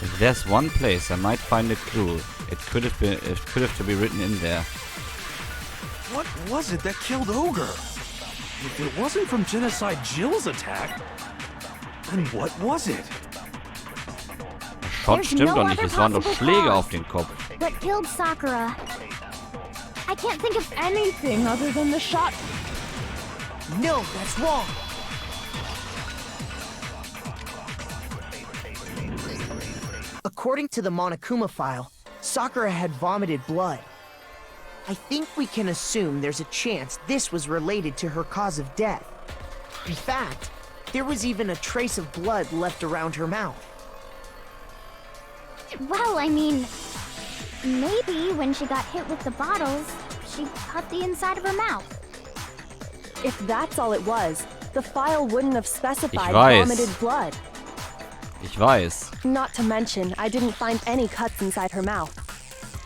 If there's one place I might find a clue, it could have to be written in there. What was it that killed Ogre? If it wasn't from Genocide Jill's attack, then what was it? Shot stimmt doch nicht, es waren doch Schläge auf den Kopf. What killed Sakura? I can't think of anything other than the shot. No, that's wrong. According to the Monokuma file, Sakura had vomited blood. I think we can assume there's a chance this was related to her cause of death. In fact, there was even a trace of blood left around her mouth. Well, I mean, maybe when she got hit with the bottles, she cut the inside of her mouth. If that's all it was, the file wouldn't have specified Ich weiß. vomited blood. Ich weiß. Not to mention, I didn't find any cuts inside her mouth.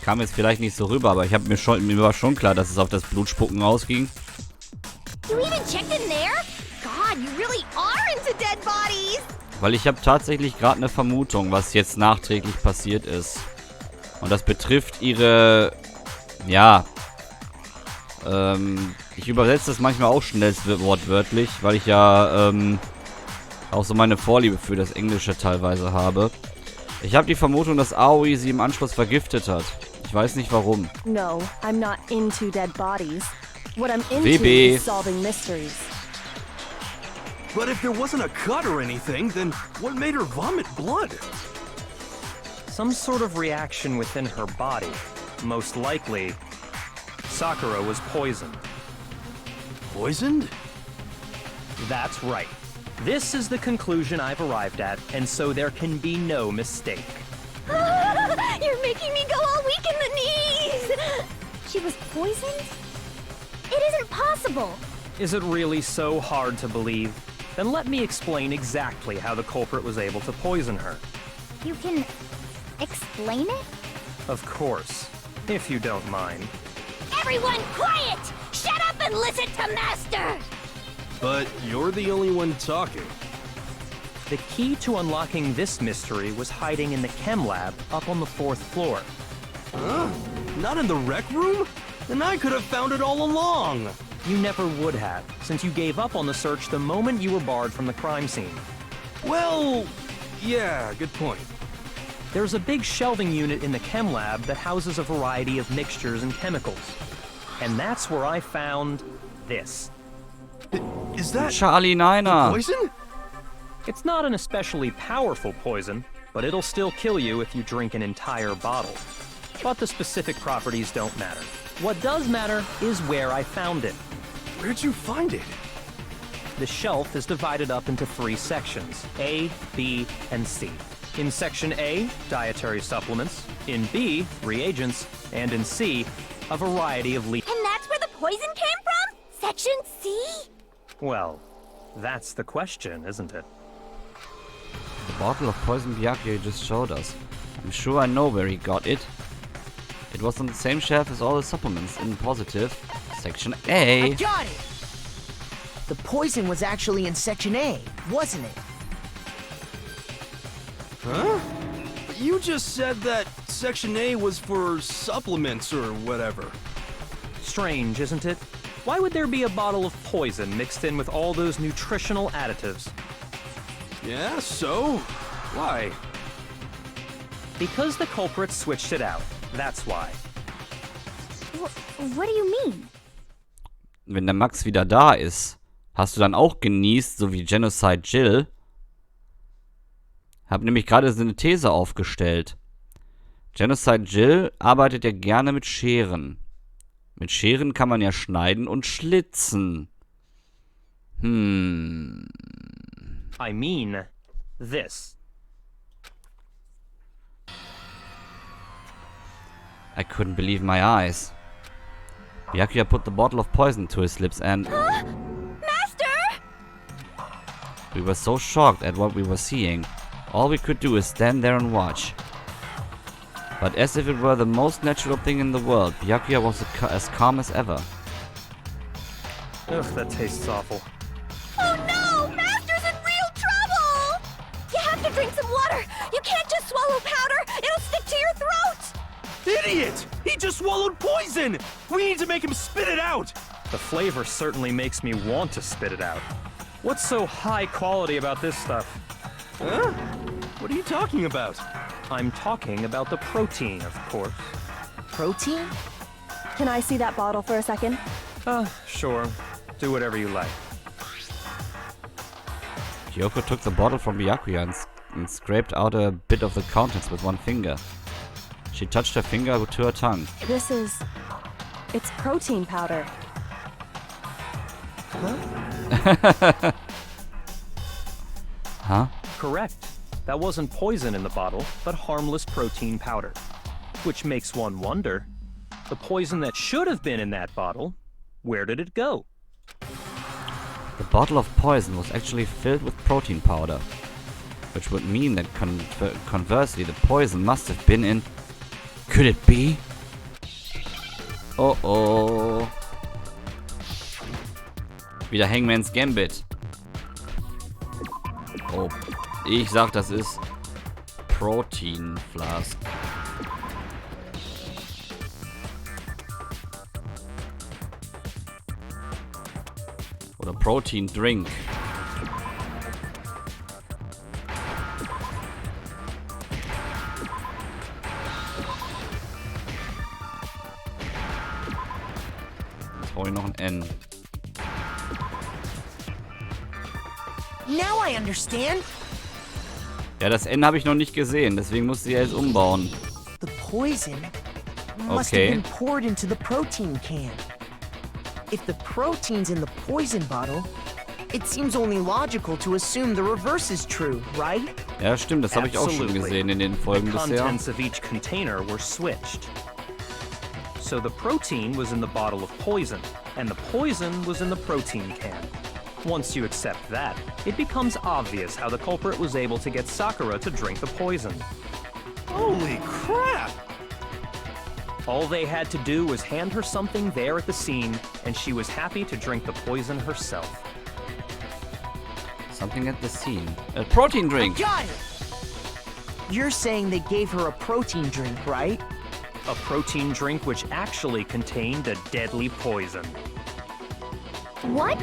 Kam jetzt vielleicht nicht so rüber, aber mir war schon klar, dass es auf das Blutspucken ausging. You even checked in there? God, you really are into dead bodies! Weil ich habe tatsächlich gerade eine Vermutung, was jetzt nachträglich passiert ist. Und das betrifft ihre... Ja. Ich übersetze das manchmal auch schnell wortwörtlich, weil ich ja auch so meine Vorliebe für das Englische teilweise habe. Ich habe die Vermutung, dass Aoi sie im Anschluss vergiftet hat. Ich weiß nicht warum. No, I'm not into dead bodies. What I'm into WB. is solving mysteries. But if there wasn't a cut or anything, then what made her vomit blood? Some sort of reaction within her body. Most likely, Sakura was poisoned. Poisoned? That's right. This is the conclusion I've arrived at, and so there can be no mistake. You're making me go all weak in the knees! She was poisoned? It isn't possible! Is it really so hard to believe? Then let me explain exactly how the culprit was able to poison her. You can explain it? Of course, if you don't mind. Everyone quiet! Shut up and listen to Master! But you're the only one talking. The key to unlocking this mystery was hiding in the chem lab up on the 4th floor. Huh? Not in the rec room? Then I could have found it all along! You never would have, since you gave up on the search the moment you were barred from the crime scene. Well, yeah, good point. There's a big shelving unit in the chem lab that houses a variety of mixtures and chemicals. And that's where I found this. Is that Charlie Niner. poison? It's not an especially powerful poison, but it'll still kill you if you drink an entire bottle. But the specific properties don't matter. What does matter is where I found it. Where'd you find it? The shelf is divided up into 3 sections, A, B, and C. In Section A, dietary supplements. In B, reagents. And in C, a variety of And that's where the poison came from? Section C? Well, that's the question, isn't it? The bottle of poison Byakuya just showed us. I'm sure I know where he got it. It was on the same shelf as all the supplements in positive. Section I A. got it! The poison was actually in Section A, wasn't it? Huh? But you just said that Section A was for supplements or whatever. Strange, isn't it? Why would there be a bottle of poison mixed in with all those nutritional additives? Yeah, so? Why? Because the culprit switched it out. That's why. What do you mean? Wenn der Max wieder da ist, hast du dann auch genießt, so wie Genocide Jill? Hab nämlich gerade so eine These aufgestellt. Genocide Jill arbeitet ja gerne mit Scheren. Mit Scheren kann man ja schneiden und schlitzen. I mean, this. I couldn't believe my eyes. Byakuya put the bottle of poison to his lips and... Master! We were so shocked at what we were seeing. All we could do is stand there and watch. But as if it were the most natural thing in the world, Byakuya was as calm as ever. Ugh, that tastes awful. Oh no! Master's in real trouble! You have to drink some water! You can't just swallow idiot! He just swallowed poison! We need to make him spit it out! The flavor certainly makes me want to spit it out. What's so high quality about this stuff? Huh? What are you talking about? I'm talking about the protein, of course. Protein? Can I see that bottle for a second? Sure. Do whatever you like. Kyoko took the bottle from Byakuya and scraped out a bit of the contents with one finger. She touched her finger to her tongue. It's protein powder. Huh? Correct. That wasn't poison in the bottle, but harmless protein powder. Which makes one wonder, the poison that should have been in that bottle, where did it go? The bottle of poison was actually filled with protein powder, which would mean that conversely the poison must have been in... Could it be? Oh. Wieder Hangman's Gambit. Oh, ich sag, das ist Protein Flask. Oder Protein Drink. Jetzt brauche ich noch ein N. Now I understand. Ja, das N habe ich noch nicht gesehen, deswegen musste ich jetzt umbauen. The poison must Okay. have been poured into the protein can. If the protein's in the poison bottle, it seems only logical to assume the reverse is true, right? Ja, stimmt, das habe ich auch schon Absolutely. gesehen in den Folgen The bisher. contents of each container were switched. So the protein was in the bottle of poison, and the poison was in the protein can. Once you accept that, it becomes obvious how the culprit was able to get Sakura to drink the poison. Holy crap! All they had to do was hand her something there at the scene, and she was happy to drink the poison herself. Something at the scene. A protein drink. Got it! You're saying they gave her a protein drink, right? A protein drink which actually contained a deadly poison. What?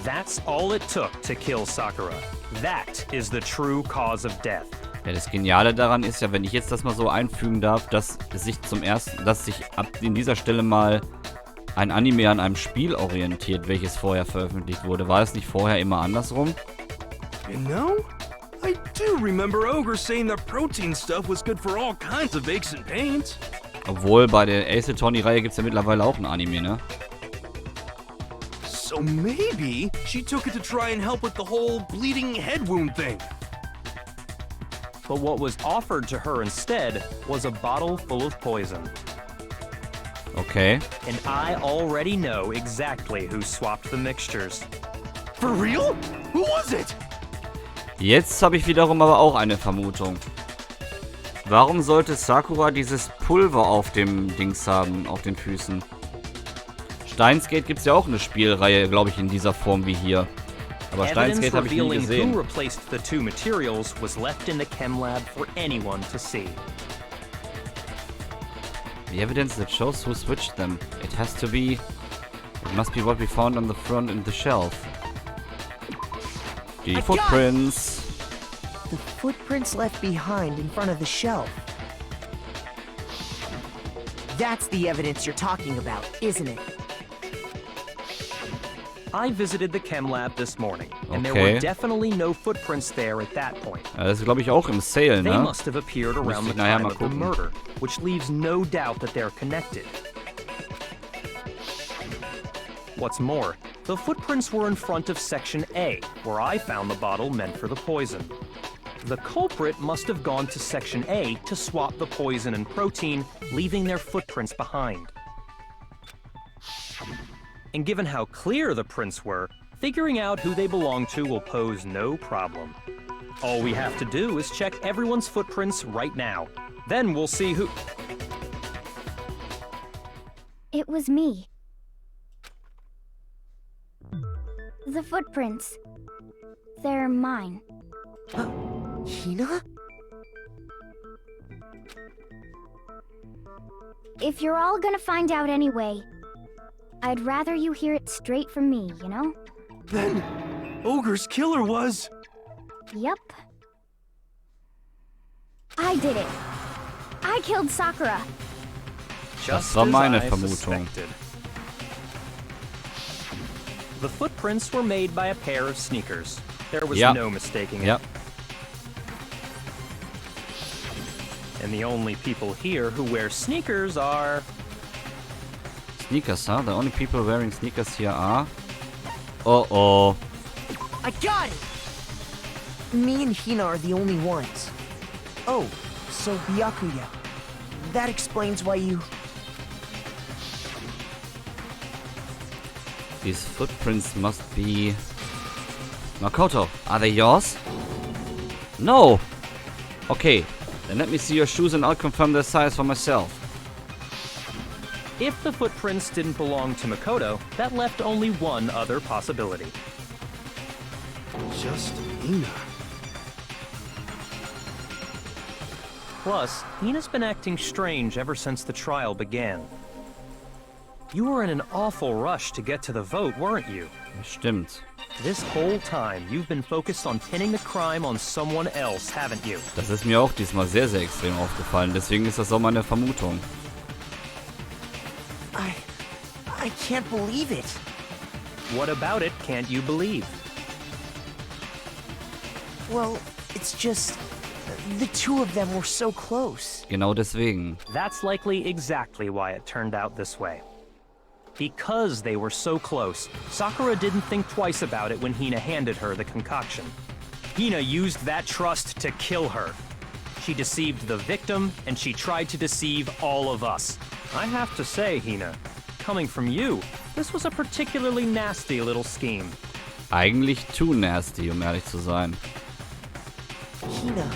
That's all it took to kill Sakura. That is the true cause of death. Ja, das Geniale daran ist ja, wenn ich jetzt das mal so einfügen darf, dass sich ab in dieser Stelle mal ein Anime an einem Spiel orientiert, welches vorher veröffentlicht wurde. War es nicht vorher immer andersrum? You know, I do remember Ogre saying that protein stuff was good for all kinds of aches and pains. Obwohl, bei der Ace Attorney-Reihe gibt es ja mittlerweile auch ein Anime, ne? So maybe she took it to try and help with the whole bleeding head wound thing. But what was offered to her instead was a bottle full of poison. Okay. And I already know exactly who swapped the mixtures. For real? Who was it? Jetzt habe ich wiederum aber auch eine Vermutung. Warum sollte Sakura dieses Pulver auf dem Dings haben, auf den Füßen? Steins Gate gibt es ja auch eine Spielreihe, glaube ich, in dieser Form wie hier. Aber Steins Evidence Gate habe ich nie revealing who gesehen. replaced the two materials was left in the chem lab for anyone to see. The evidence that shows who switched them. It has to be... It must be what we found on the front in the shelf. Die I got it. Footprints. The footprints left behind in front of the shelf. That's the evidence you're talking about, isn't it? I visited the chem lab this morning, and there Okay. were definitely no footprints there at that point. Ja, das ist, glaube ich, auch im Sale, They ne? must have appeared around the ich nachher time mal of the gucken. murder, which leaves no doubt that they're connected. What's more, the footprints were in front of Section A, where I found the bottle meant for the poison. The culprit must have gone to Section A to swap the poison and protein, leaving their footprints behind. And given how clear the prints were, figuring out who they belong to will pose no problem. All we have to do is check everyone's footprints right now. Then we'll see who... It was me. The footprints. They're mine. Hina? If you're all gonna find out anyway, I'd rather you hear it straight from me, you know? Then, Ogre's killer was... Yep. I did it. I killed Sakura. Just war as meine I Vermutung. suspected. The footprints were made by a pair of sneakers. There was Yep. no mistaking it. Yep. And the only people here who wear sneakers are... Sneakers, huh? The only people wearing sneakers here are... Oh. I got it! Me and Hina are the only ones. Oh, so Byakuya. That explains why you... These footprints must be... Makoto, are they yours? No! Okay, then let me see your shoes and I'll confirm their size for myself. If the footprints didn't belong to Makoto, that left only one other possibility. Just Hina. Plus, Hina's been acting strange ever since the trial began. You were in an awful rush to get to the vote, weren't you? Stimmt. This whole time, you've been focused on pinning the crime on someone else, haven't you? Das ist mir auch diesmal sehr, sehr extrem aufgefallen. Deswegen ist das auch meine Vermutung. I can't believe it. What about it can't you believe? Well, it's just... the two of them were so close. Genau deswegen. That's likely exactly why it turned out this way. Because they were so close, Sakura didn't think twice about it when Hina handed her the concoction. Hina used that trust to kill her. She deceived the victim, and she tried to deceive all of us. I have to say, Hina, coming from you, this was a particularly nasty little scheme. Eigentlich too nasty, um ehrlich zu sein. Hina,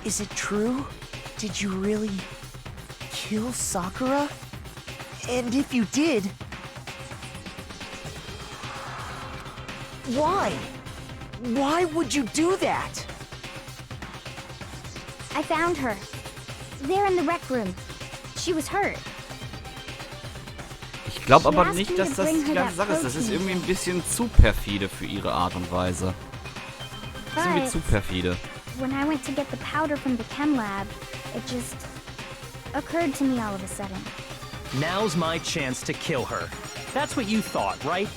is it true? Did you really... kill Sakura? And if you did... why? Why would you do that? I found her. There in the rec room. She was hurt. Ich glaube aber nicht, dass das die ganze Sache ist. Das ist irgendwie ein bisschen zu perfide für ihre Art und Weise. Das ist irgendwie zu perfide. When I went to get the powder from the chem lab, it just occurred to me all of a sudden. Now's my chance to kill her. That's what you thought, right?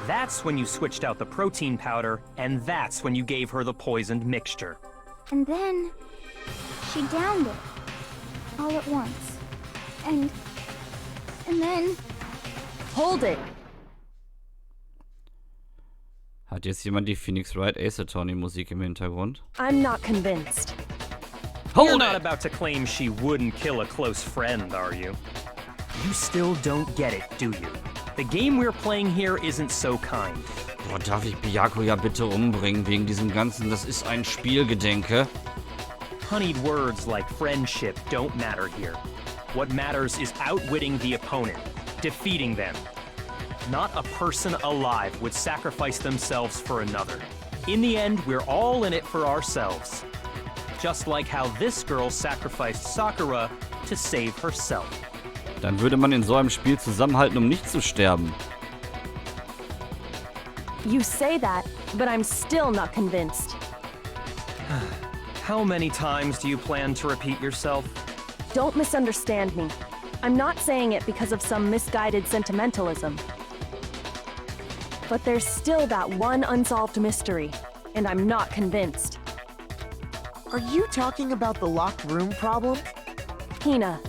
That's when you switched out the protein powder, and that's when you gave her the poisoned mixture. And then she downed it all at once. And then Hold it! Hat jetzt jemand die Phoenix Wright Ace Attorney Musik im Hintergrund? I'm not convinced. You're not about to claim she wouldn't kill a close friend, are you? You still don't get it, do you? The game we're playing here isn't so kind. Boah, darf ich Byakuya bitte umbringen wegen diesem ganzen, das ist ein Spielgedenke? Honeyed words like friendship don't matter here. What matters is outwitting the opponent, defeating them. Not a person alive would sacrifice themselves for another. In the end, we're all in it for ourselves. Just like how this girl sacrificed Sakura to save herself. Dann würde man in so einem Spiel zusammenhalten, um nicht zu sterben. You say that, but I'm still not convinced. How many times do you plan to repeat yourself? Don't misunderstand me. I'm not saying it because of some misguided sentimentalism. But there's still that one unsolved mystery, and I'm not convinced. Are you talking about the locked room problem? Hina,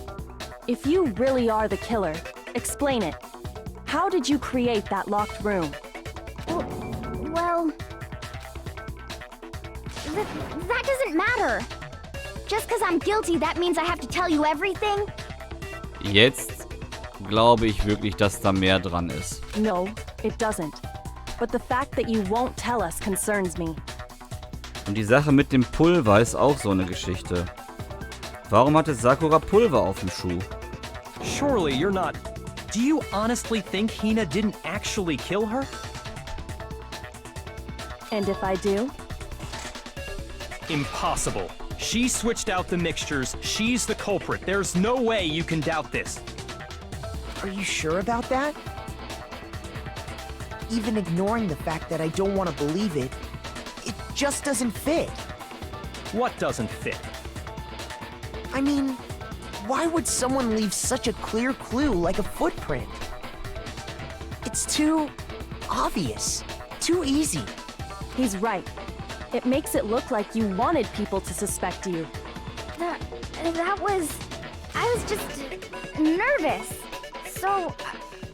if you really are the killer, explain it. How did you create that locked room? Well, that doesn't matter. Just because I'm guilty, that means I have to tell you everything? Jetzt glaube ich wirklich, dass da mehr dran ist. No, it doesn't. But the fact that you won't tell us concerns me. Und die Sache mit dem Pulver ist auch so eine Geschichte. Warum hatte Sakura Pulver auf dem Schuh? Surely you're not... Do you honestly think Hina didn't actually kill her? And if I do? Impossible. She switched out the mixtures. She's the culprit. There's no way you can doubt this. Are you sure about that? Even ignoring the fact that I don't want to believe it, it just doesn't fit. What doesn't fit? I mean, why would someone leave such a clear clue like a footprint? It's too obvious, too easy. He's right. It makes it look like you wanted people to suspect you. I was just nervous. So,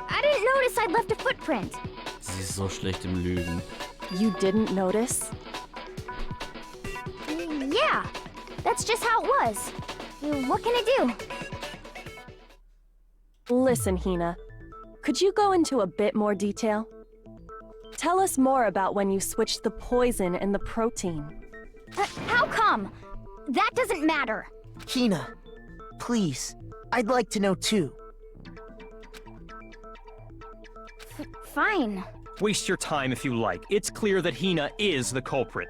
I didn't notice I'd left a footprint. Sie ist so schlecht im Lügen. You didn't notice? Yeah, that's just how it was. What can I do? Listen, Hina. Could you go into a bit more detail? Tell us more about when you switched the poison and the protein. How come? That doesn't matter. Hina, please, I'd like to know too. Fine. Waste your time if you like. It's clear that Hina is the culprit.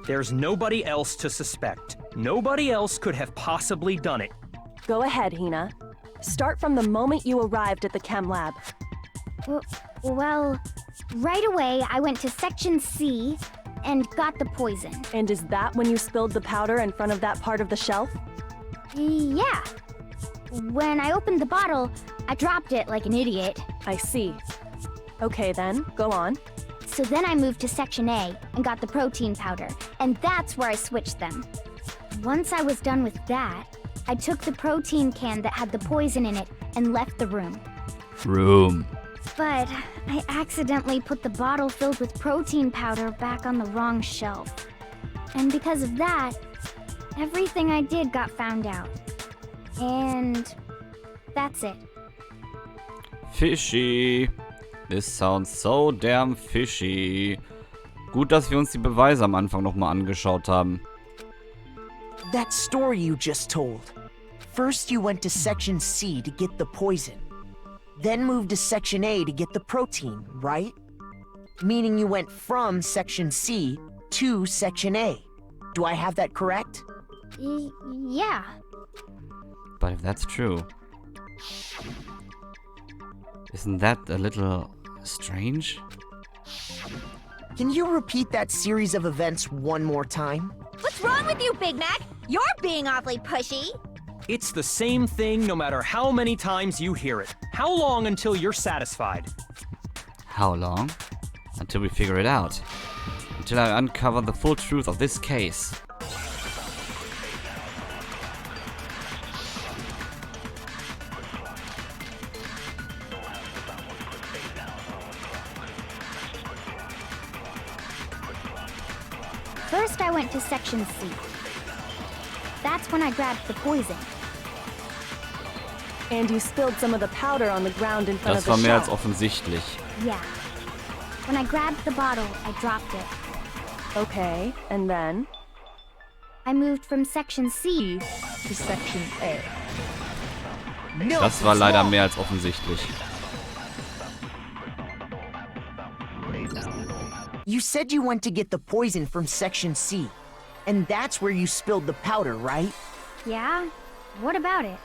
There's nobody else to suspect. Nobody else could have possibly done it. Go ahead, Hina. Start from the moment you arrived at the chem lab. Well, right away I went to Section C and got the poison. And is that when you spilled the powder in front of that part of the shelf? Yeah. When I opened the bottle, I dropped it like an idiot. I see. Okay then, go on. So then I moved to Section A and got the protein powder, and that's where I switched them. Once I was done with that, I took the protein can that had the poison in it and left the room. But I accidentally put the bottle filled with protein powder back on the wrong shelf. And because of that, everything I did got found out. And that's it. Fishy. This sounds so damn fishy. Gut, dass wir uns die Beweise am Anfang nochmal angeschaut haben. That story you just told. First you went to Section C to get the poison. Then moved to Section A to get the protein, right? Meaning you went from Section C to Section A. Do I have that correct? Yeah. But if that's true, isn't that a little strange? Can you repeat that series of events one more time? What's wrong with you, Big Mac? You're being awfully pushy. It's the same thing no matter how many times you hear it. How long until you're satisfied? How long? Until we figure it out. Until I uncover the full truth of this case. First, I went to Section C. That's when I grabbed the poison. And you spilled some of the powder on the ground in front Das of war the mehr als shelf. offensichtlich. Yeah. When I grabbed the bottle, I dropped it. Okay, and then? I moved from Section C to Section A. No, Das war it's leider wrong. mehr als offensichtlich. You said you went to get the poison from Section C. And that's where you spilled the powder, right? Yeah? What about it?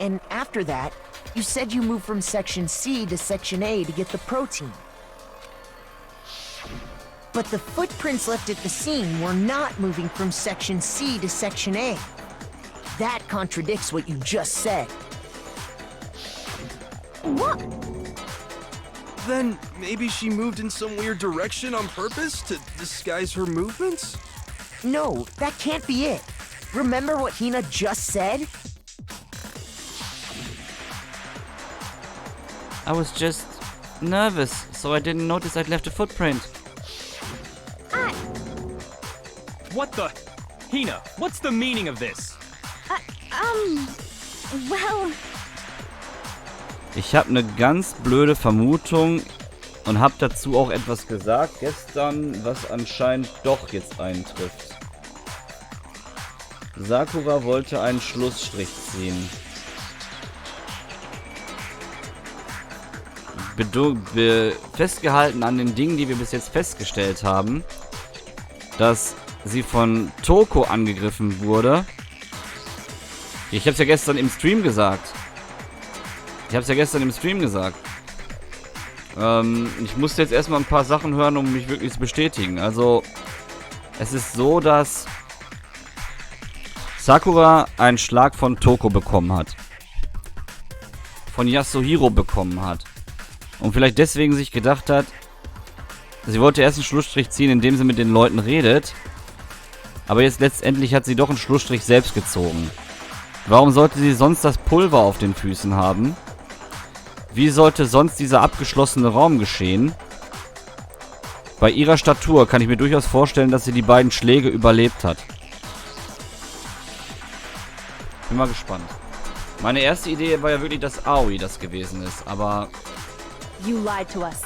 And after that, you said you moved from Section C to Section A to get the protein. But the footprints left at the scene were not moving from Section C to Section A. That contradicts what you just said. What? Then maybe she moved in some weird direction on purpose to disguise her movements? No, that can't be it. Remember what Hina just said? I was just nervous, so I didn't notice I'd left a footprint. What the? Hina, what's the meaning of this? Well, Ich habe eine ganz blöde Vermutung und habe dazu auch etwas gesagt gestern, was anscheinend doch jetzt eintrifft. Sakura wollte einen Schlussstrich ziehen. Festgehalten an den Dingen, die wir bis jetzt festgestellt haben, dass sie von Toko angegriffen wurde. Ich hab's ja gestern im Stream gesagt. Ich musste jetzt erstmal ein paar Sachen hören, um mich wirklich zu bestätigen. Also, es ist so, dass Sakura einen Schlag von Toko bekommen hat. Von Yasuhiro bekommen hat. Und vielleicht deswegen sich gedacht hat, sie wollte erst einen Schlussstrich ziehen, indem sie mit den Leuten redet. Aber jetzt letztendlich hat sie doch einen Schlussstrich selbst gezogen. Warum sollte sie sonst das Pulver auf den Füßen haben? Wie sollte sonst dieser abgeschlossene Raum geschehen? Bei ihrer Statur kann ich mir durchaus vorstellen, dass sie die beiden Schläge überlebt hat. Bin mal gespannt. Meine erste Idee war ja wirklich, dass Aoi das gewesen ist, aber... You lied to us.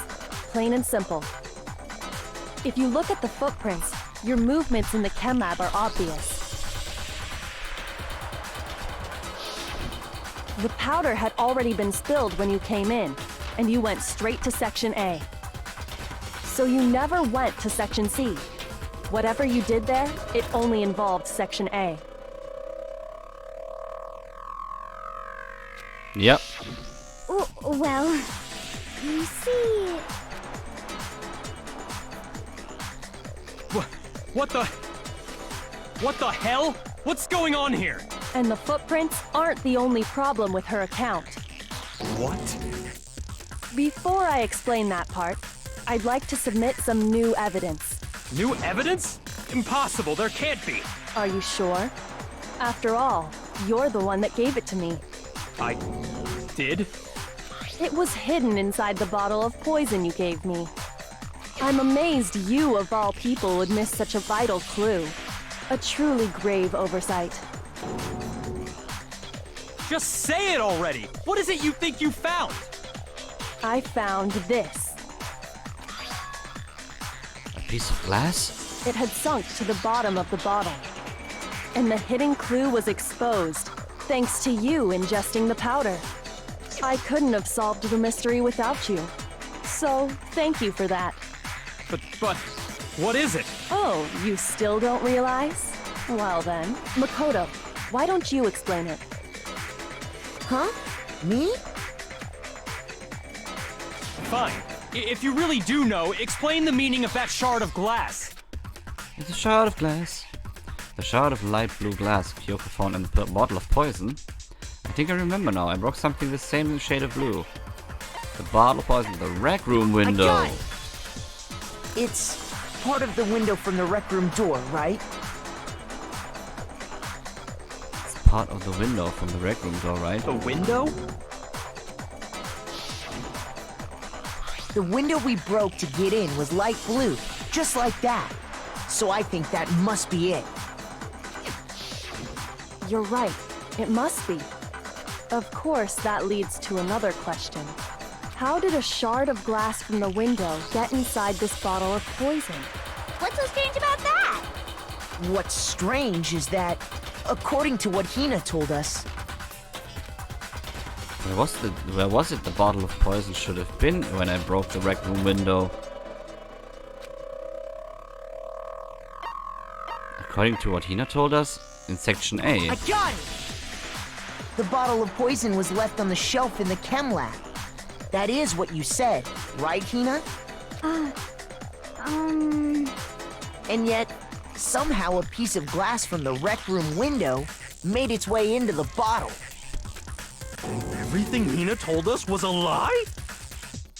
Plain and simple. If you look at the footprints, your movements in the chem lab are obvious. The powder had already been spilled when you came in, and you went straight to Section A. So you never went to Section C. Whatever you did there, it only involved Section A. Ja. Well, you see... What the hell? What's going on here? And the footprints aren't the only problem with her account. What? Before I explain that part, I'd like to submit some new evidence. New evidence? Impossible, there can't be. Are you sure? After all, you're the one that gave it to me. I did? It was hidden inside the bottle of poison you gave me. I'm amazed you, of all people, would miss such a vital clue. A truly grave oversight. Just say it already! What is it you think you found? I found this. A piece of glass? It had sunk to the bottom of the bottle. And the hidden clue was exposed, thanks to you ingesting the powder. I couldn't have solved the mystery without you. So, thank you for that. But, what is it? Oh, you still don't realize? Well then, Makoto, why don't you explain it? Huh? Me? Fine. If you really do know, explain the meaning of that shard of glass. It's a shard of glass. The shard of light blue glass Kyoko found in the bottle of poison. I think I remember now. I broke something the same shade of blue. The bottle of poison, the rec room window. I got it. It's part of the window from the rec room door, right? It's part of the window from the rec room door, right? The window? The window we broke to get in was light blue, just like that. So I think that must be it. You're right. It must be. Of course, that leads to another question. How did a shard of glass from the window get inside this bottle of poison? What's so strange about that? What's strange is that, according to what Hina told us, Where was it the bottle of poison should have been when I broke the rec room window? According to what Hina told us, in Section A. I got it! The bottle of poison was left on the shelf in the chem lab. That is what you said, right, Hina? And yet, somehow a piece of glass from the rec room window made its way into the bottle. Everything Hina told us was a lie?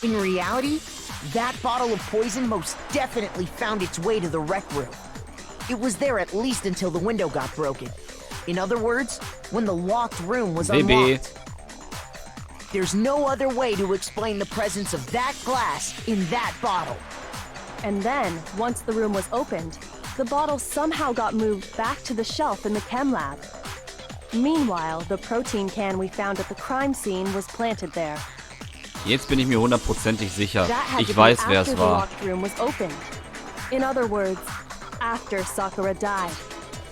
In reality, that bottle of poison most definitely found its way to the rec room. It was there at least until the window got broken. In other words, when the locked room was unlocked. There's no other way to explain the presence of that glass in that bottle. And then, once the room was opened, the bottle somehow got moved back to the shelf in the chem lab. Meanwhile, the protein can we found at the crime scene was planted there. Jetzt bin ich mir hundertprozentig sicher. That had Ich to be weiß, wer after es the war. locked room was opened. In other words, after Sakura died.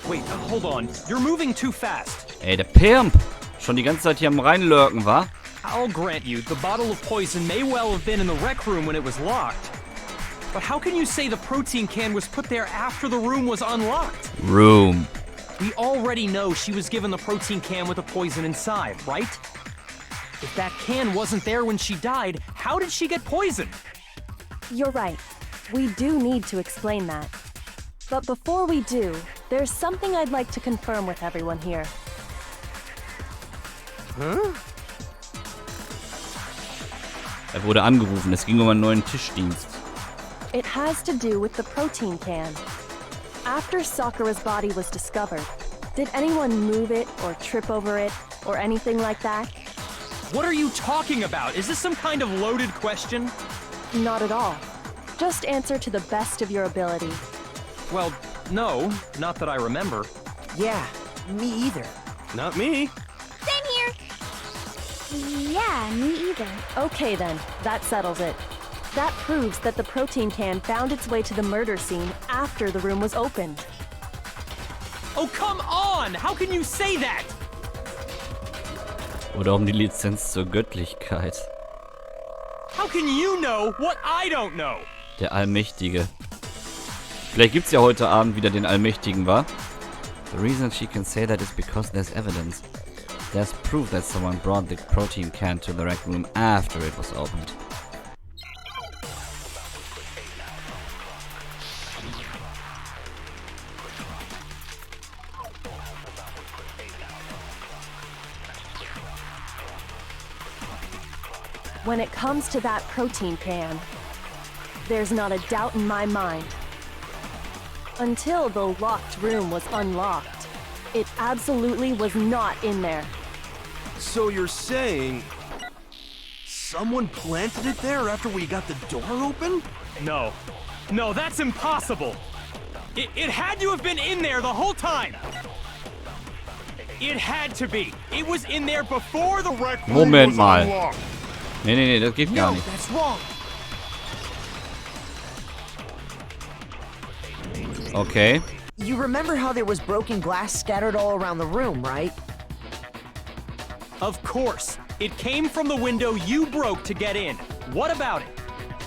Wait, hold on. You're moving too fast. Ey, der Pimp! Schon die ganze Zeit hier am Reinlurken, wa? I'll grant you, the bottle of poison may well have been in the rec room when it was locked. But how can you say the protein can was put there after the room was unlocked? Room. We already know she was given the protein can with the poison inside, right? If that can wasn't there when she died, how did she get poisoned? You're right. We do need to explain that. But before we do, there's something I'd like to confirm with everyone here. Er wurde angerufen. Es ging um einen neuen Tischdienst. It has to do with the protein can. After Sakura's body was discovered, did anyone move it or trip over it or anything like that? What are you talking about? Is this some kind of loaded question? Not at all. Just answer to the best of your ability. Well, no, not that I remember. Yeah, me either. Not me. Same here. Yeah, me either. Okay then, that settles it. That proves that the protein can found its way to the murder scene after the room was opened. Oh, come on! How can you say that? Oder um die Lizenz zur Göttlichkeit. How can you know what I don't know? Der Allmächtige. Vielleicht gibt's ja heute Abend wieder den Allmächtigen, wa? The reason she can say that is because there's evidence. There's proof that someone brought the protein can to the rec room after it was opened. When it comes to that protein can, there's not a doubt in my mind. Until the locked room was unlocked, it absolutely was not in there. So you're saying someone planted it there after we got the door open? No. No, that's impossible. It had to have been in there the whole time. It had to be. It was in there before the rec room Moment was mal. unlocked. Nee, das geht gar No, nicht. that's wrong. Okay. You remember how there was broken glass scattered all around the room, right? Of course. It came from the window you broke to get in. What about it?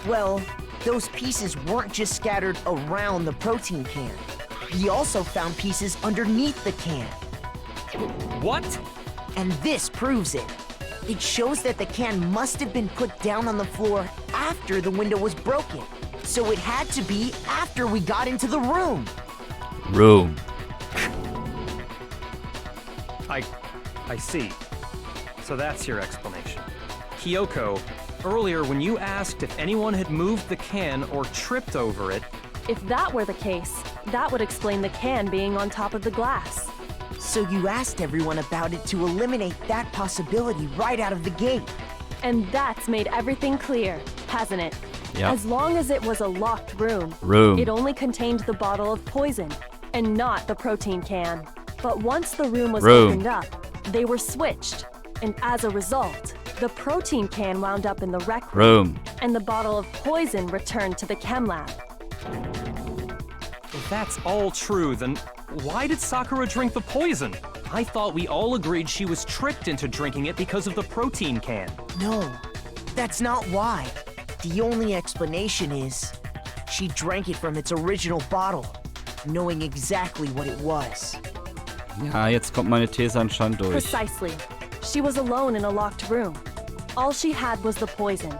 Well, those pieces weren't just scattered around the protein can. We also found pieces underneath the can. What? And this proves it. It shows that the can must have been put down on the floor after the window was broken. So it had to be after we got into the room. Room. I see. So that's your explanation. Kyoko, earlier when you asked if anyone had moved the can or tripped over it, If that were the case, that would explain the can being on top of the glass. So you asked everyone about it to eliminate that possibility right out of the gate. And that's made everything clear, hasn't it? Yeah. As long as it was a locked room, Room. it only contained the bottle of poison, and not the protein can. But once the room was Room. opened up, they were switched. And as a result, the protein can wound up in the rec room, Room. and the bottle of poison returned to the chem lab. if that's all true, then why did Sakura drink the poison? I thought we all agreed she was tricked into drinking it because of the protein can. No, that's not why. The only explanation is she drank it from its original bottle, knowing exactly what it was. Ja, jetzt kommt meine These anscheinend durch. Precisely. She was alone in a locked room. All she had was the poison.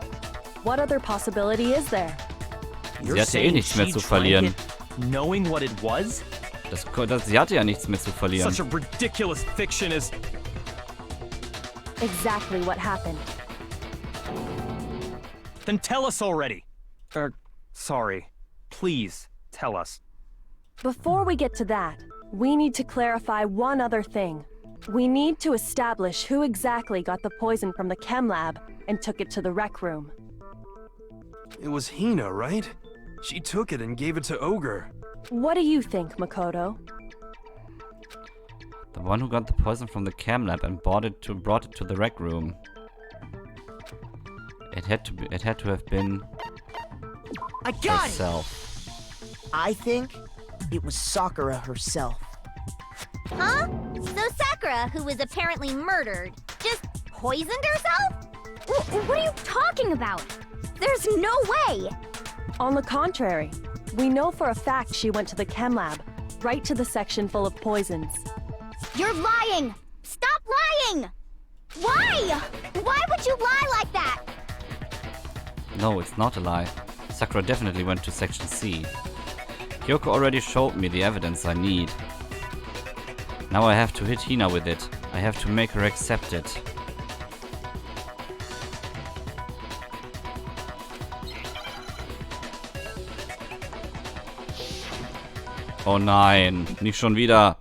What other possibility is there? You're Sie hatte eh saying nichts mehr she zu drank verlieren. it knowing what it was? Sie hatte ja nichts mehr zu verlieren. Such a ridiculous fiction is... Exactly what happened. Then tell us already. Sorry. Please, tell us. Before we get to that, we need to clarify one other thing. We need to establish who exactly got the poison from the chem lab and took it to the rec room. It was Hina, right? She took it and gave it to Ogre. What do you think, Makoto? The one who got the poison from the chem lab and brought it to the rec room. It had to have been I got it! herself. I think it was Sakura herself. Huh? So Sakura, who was apparently murdered, just poisoned herself? What are you talking about? There's no way! On the contrary, we know for a fact she went to the chem lab, right to the section full of poisons. You're lying! Stop lying! Why? Why would you lie like that? No, it's not a lie. Sakura definitely went to Section C. Kyoko already showed me the evidence I need. Now I have to hit Hina with it. I have to make her accept it. Oh nein, nicht schon wieder.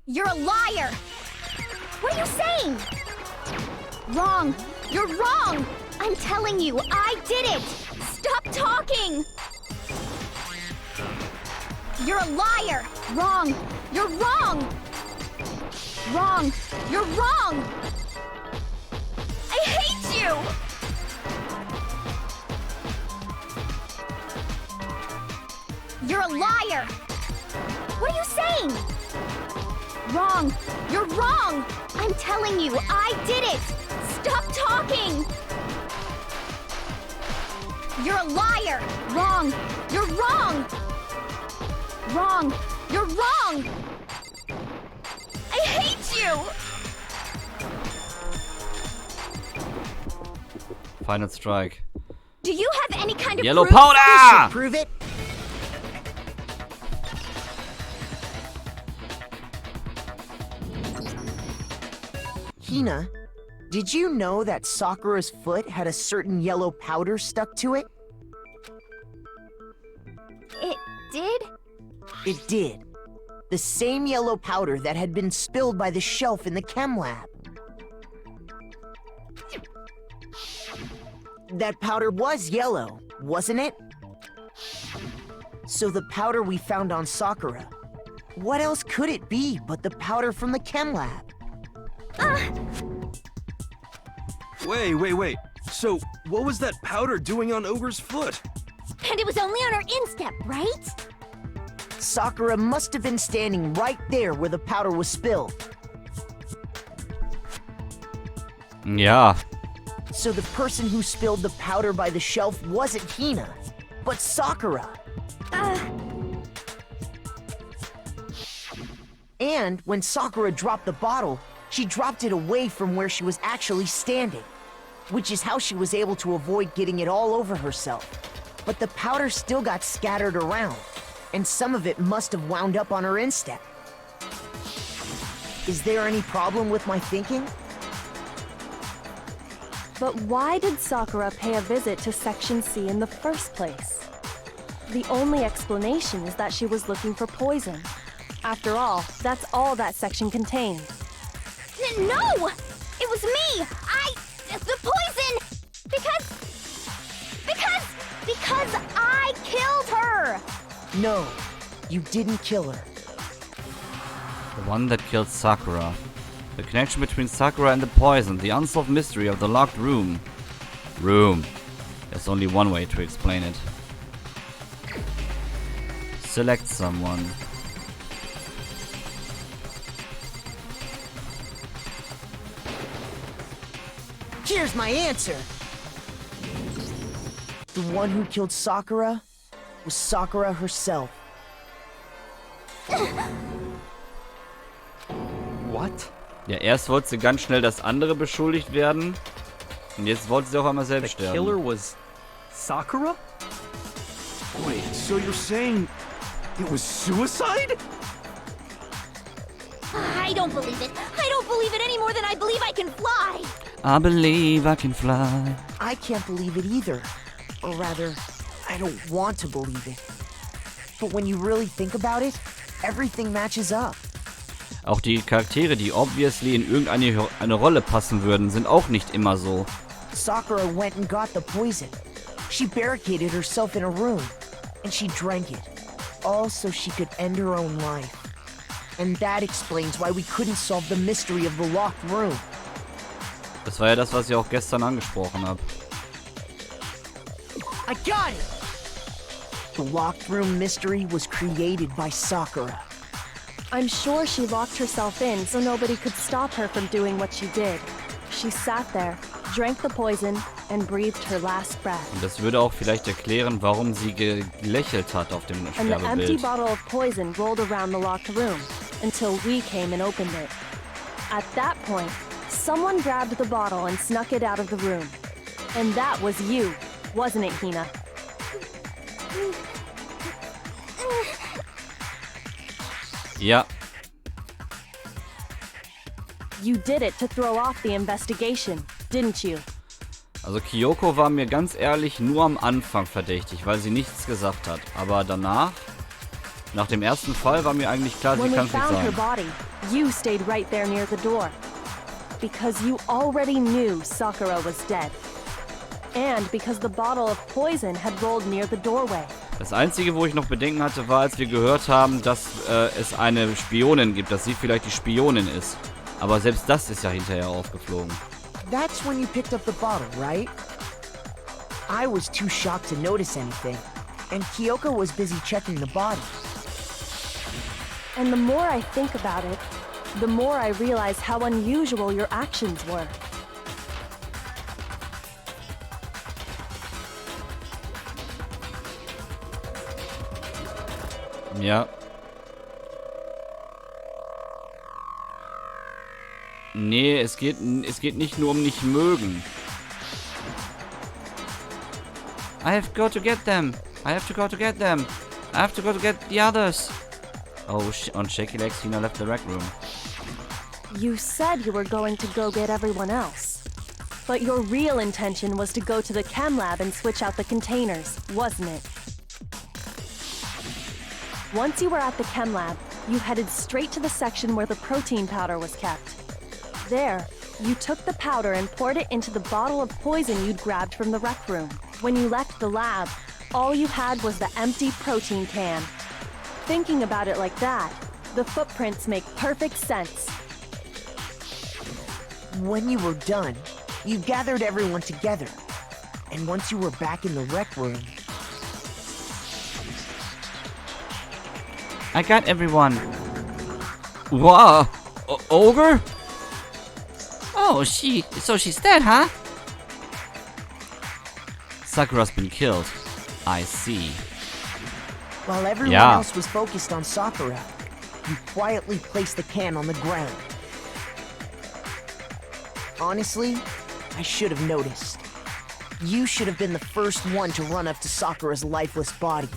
You're a liar! What are you saying? Wrong! You're wrong! I'm telling you, I did it! Stop talking! You're a liar! Wrong! You're wrong! Wrong! You're wrong! I hate you! You're a liar! What are you saying? Wrong! You're wrong! I'm telling you, I did it! Stop talking! You're a liar! Wrong! You're wrong! Wrong! You're wrong! I hate you! Final strike. Do you have any kind of Yellow proof? powder! Prove it. Hina, did you know that Sakura's foot had a certain yellow powder stuck to it? It did? It did. The same yellow powder that had been spilled by the shelf in the chem lab. That powder was yellow, wasn't it? So the powder we found on Sakura, what else could it be but the powder from the chem lab? Wait. So, what was that powder doing on Ogre's foot? And it was only on her instep, right? Sakura must have been standing right there where the powder was spilled. Ja. So the person who spilled the powder by the shelf wasn't Hina, but Sakura. And when Sakura dropped the bottle, she dropped it away from where she was actually standing, which is how she was able to avoid getting it all over herself. But the powder still got scattered around, and some of it must have wound up on her instep. Is there any problem with my thinking? But why did Sakura pay a visit to Section C in the first place? The only explanation is that she was looking for poison. After all, that's all that section contained. No! It was me! The poison! Because I killed her! No, you didn't kill her. The one that killed Sakura. The connection between Sakura and the poison. The unsolved mystery of the locked room. There's only one way to explain it. Select someone. Here's my answer. The one who killed Sakura was Sakura herself. What? Ja, erst wollte sie ganz schnell, dass andere beschuldigt werden. Und jetzt wollte sie auf einmal The selbst killer sterben. was Sakura? Wait, so you're saying it was suicide? I don't believe it. I don't believe it any more than I believe I can fly. I believe I can fly. I can't believe it either. Or rather, I don't want to believe it. But when you really think about it, everything matches up. Auch die Charaktere, die obviously in eine Rolle passen würden, sind auch nicht immer so. Sakura went and got the poison. She barricaded herself in a room, and she drank it. All so she could end her own life. And that explains why we couldn't solve the mystery of the locked room. Das war ja das, was ich auch gestern angesprochen habe. I got it! The locked room mystery was created by Sakura. I'm sure she locked herself in so nobody could stop her from doing what she did. She sat there, drank the poison, and breathed her last breath. Und das würde auch vielleicht erklären, warum sie gelächelt hat auf dem And the empty Sterbebild. bottle of poison rolled around the locked room until we came and opened it. At that point, someone grabbed the bottle and snuck it out of the room. And that was you, wasn't it, Hina? Ja, You did it to throw off the investigation, didn't you? also Kyoko war mir ganz ehrlich nur am Anfang verdächtig, weil sie nichts gesagt hat. Aber danach, nach dem ersten Fall, war mir eigentlich klar, sie When we kann es nicht found her sein. body, you stayed right there near the door. Because you already knew Sakura was dead. And because the bottle of poison had rolled near the doorway. Das Einzige, wo ich noch Bedenken hatte, war, als wir gehört haben, dass es eine Spionin gibt, dass sie vielleicht die Spionin ist. Aber selbst das ist ja hinterher aufgeflogen. That's when you picked up the bottle, right? I was too shocked to notice anything, and Kyoko was busy checking the body. And the more I think about it, the more I realize how unusual your actions were. Ja. Nee, es geht nicht nur um nicht mögen. I have to go to get them. I have to go to get them. I have to go to get the others. Oh, on shaky legs, Hina left the rec room. You said you were going to go get everyone else. But your real intention was to go to the chem lab and switch out the containers, wasn't it? Once you were at the chem lab, you headed straight to the section where the protein powder was kept. There, you took the powder and poured it into the bottle of poison you'd grabbed from the rec room. When you left the lab, all you had was the empty protein can. Thinking about it like that, the footprints make perfect sense. When you were done, you gathered everyone together. And once you were back in the rec room, I got everyone. Wow. Ogre? Oh, so she's dead, huh? Sakura's been killed. I see. while everyone Yeah. else was focused on Sakura, you quietly placed the can on the ground. Honestly, I should have noticed. You should have been the first one to run up to Sakura's lifeless body.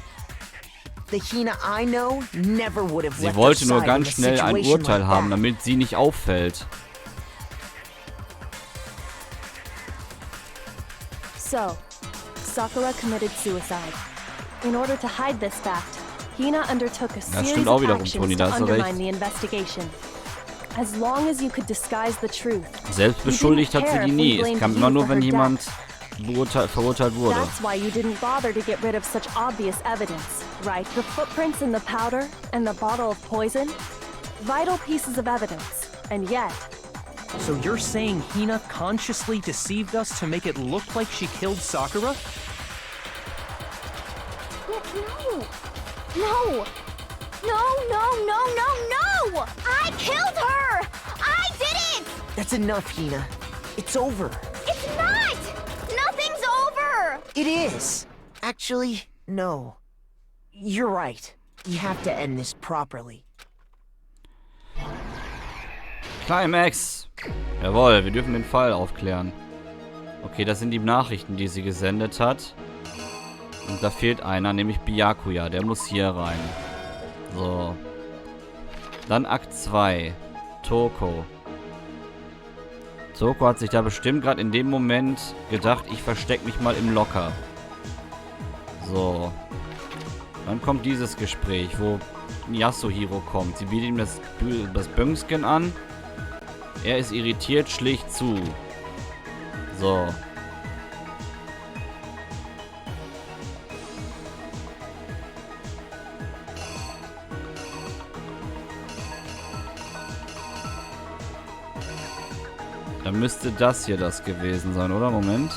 The Hina I know never would have Sie left her wollte nur side in ganz a schnell ein situation Urteil like haben, that. damit sie nicht auffällt. So, Sakura committed suicide. In order to hide this fact, Hina undertook a series stimmt auch of wiederum, actions Toni, to da hast du recht. undermine the investigation. As long as you could disguise the truth, Selbst beschuldigt hat sie die nie. Es kam immer nur, wenn jemand verurteilt wurde. that's why you didn't bother to get rid of such obvious evidence, right? The footprints in the powder and the bottle of poison? Vital pieces of evidence. And yet, So you're saying Hina consciously deceived us to make it look like she killed Sakura? No! No! No, no, no, no, no! I killed her! I did it! That's enough, Hina. It's over. It's not! Nothing's over! It is. Actually, no. You're right. You have to end this properly. Climax! Jawohl, wir dürfen den Fall aufklären. Okay, das sind die Nachrichten, die sie gesendet hat. Und da fehlt einer, nämlich Byakuya. Der muss hier rein. So. Dann Akt 2. Toko. Toko hat sich da bestimmt gerade in dem Moment gedacht, ich verstecke mich mal im Locker. So. Dann kommt dieses Gespräch, wo Yasuhiro kommt. Sie bietet ihm das Böngsken an. Er ist irritiert, schlägt zu. So. Dann müsste das hier das gewesen sein, oder? Moment.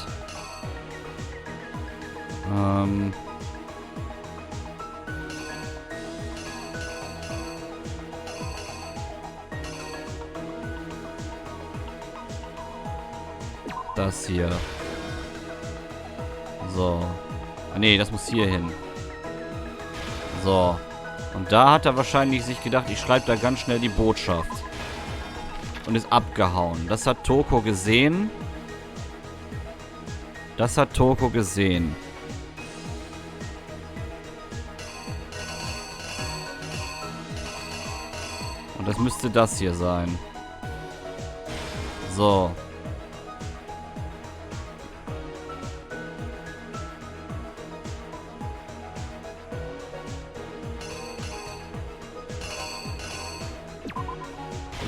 Das hier. So. Ah, nee, das muss hier hin. So. Und da hat er wahrscheinlich sich gedacht, ich schreibe da ganz schnell die Botschaft. Und ist abgehauen. Das hat Toko gesehen. Das hat Toko gesehen. Und das müsste das hier sein. So.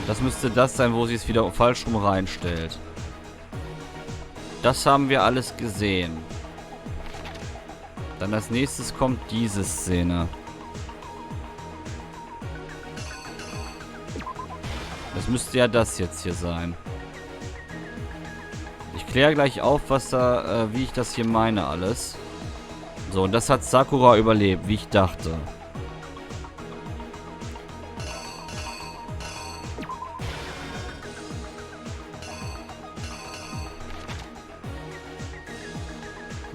Das müsste das sein, wo sie es wieder falsch rum reinstellt. Das haben wir alles gesehen. Dann als nächstes kommt diese Szene. Das müsste ja das jetzt hier sein. Ich kläre gleich auf, was da, wie ich das hier meine alles. So, und das hat Sakura überlebt, wie ich dachte.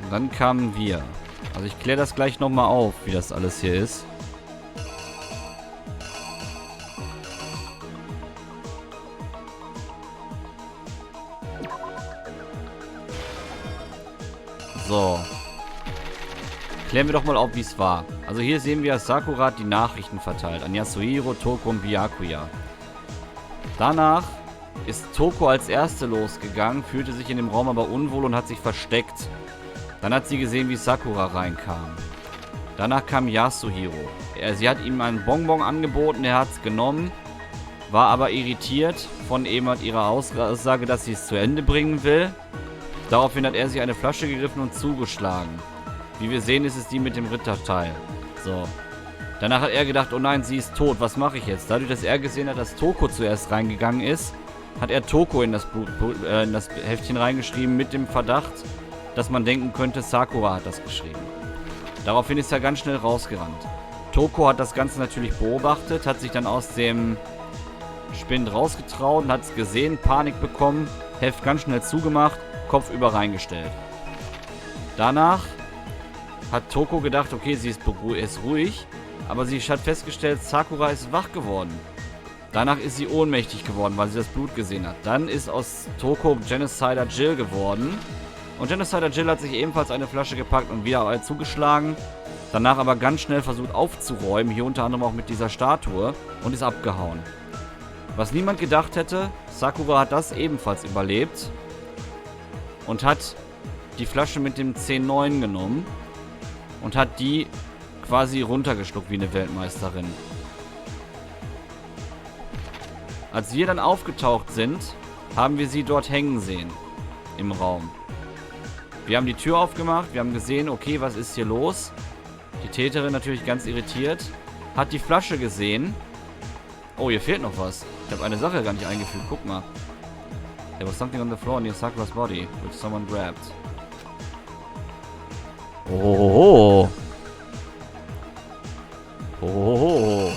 Und dann kamen wir. Also ich kläre das gleich nochmal auf, wie das alles hier ist. So. Klären wir doch mal auf, wie es war. Also hier sehen wir, Sakura hat die Nachrichten verteilt an Yasuhiro, Toko und Byakuya. Danach ist Toko als Erste losgegangen, fühlte sich in dem Raum aber unwohl und hat sich versteckt. Dann hat sie gesehen, wie Sakura reinkam. Danach kam Yasuhiro. Sie hat ihm einen Bonbon angeboten, er hat es genommen, war aber irritiert von eben ihrer Aussage, dass sie es zu Ende bringen will. Daraufhin hat er sich eine Flasche gegriffen und zugeschlagen. Wie wir sehen, ist es die mit dem Ritterteil. So. Danach hat er gedacht, oh nein, sie ist tot, was mache ich jetzt? Dadurch, dass er gesehen hat, dass Toko zuerst reingegangen ist, hat er Toko in das Heftchen reingeschrieben mit dem Verdacht, dass man denken könnte, Sakura hat das geschrieben. Daraufhin ist er ganz schnell rausgerannt. Toko hat das Ganze natürlich beobachtet, hat sich dann aus dem Spind rausgetraut und hat es gesehen, Panik bekommen, Heft ganz schnell zugemacht, Kopf über reingestellt. Danach hat Toko gedacht, okay, sie ist ruhig, aber sie hat festgestellt, Sakura ist wach geworden. Danach ist sie ohnmächtig geworden, weil sie das Blut gesehen hat. Dann ist aus Toko Genocider Jill geworden. Und Genocider Jill hat sich ebenfalls eine Flasche gepackt und wieder zugeschlagen. Danach aber ganz schnell versucht aufzuräumen, hier unter anderem auch mit dieser Statue, und ist abgehauen. Was niemand gedacht hätte, Sakura hat das ebenfalls überlebt und hat die Flasche mit dem 10-9 genommen und hat die quasi runtergeschluckt wie eine Weltmeisterin. Als wir dann aufgetaucht sind, haben wir sie dort hängen sehen im Raum. Wir haben die Tür aufgemacht, wir haben gesehen, okay, was ist hier los? Die Täterin natürlich ganz irritiert, hat die Flasche gesehen. Oh, hier fehlt noch was. Ich habe eine Sache gar nicht eingefügt, guck mal. There was something on the floor near Sakura's body, which someone grabbed. Oh. Oh.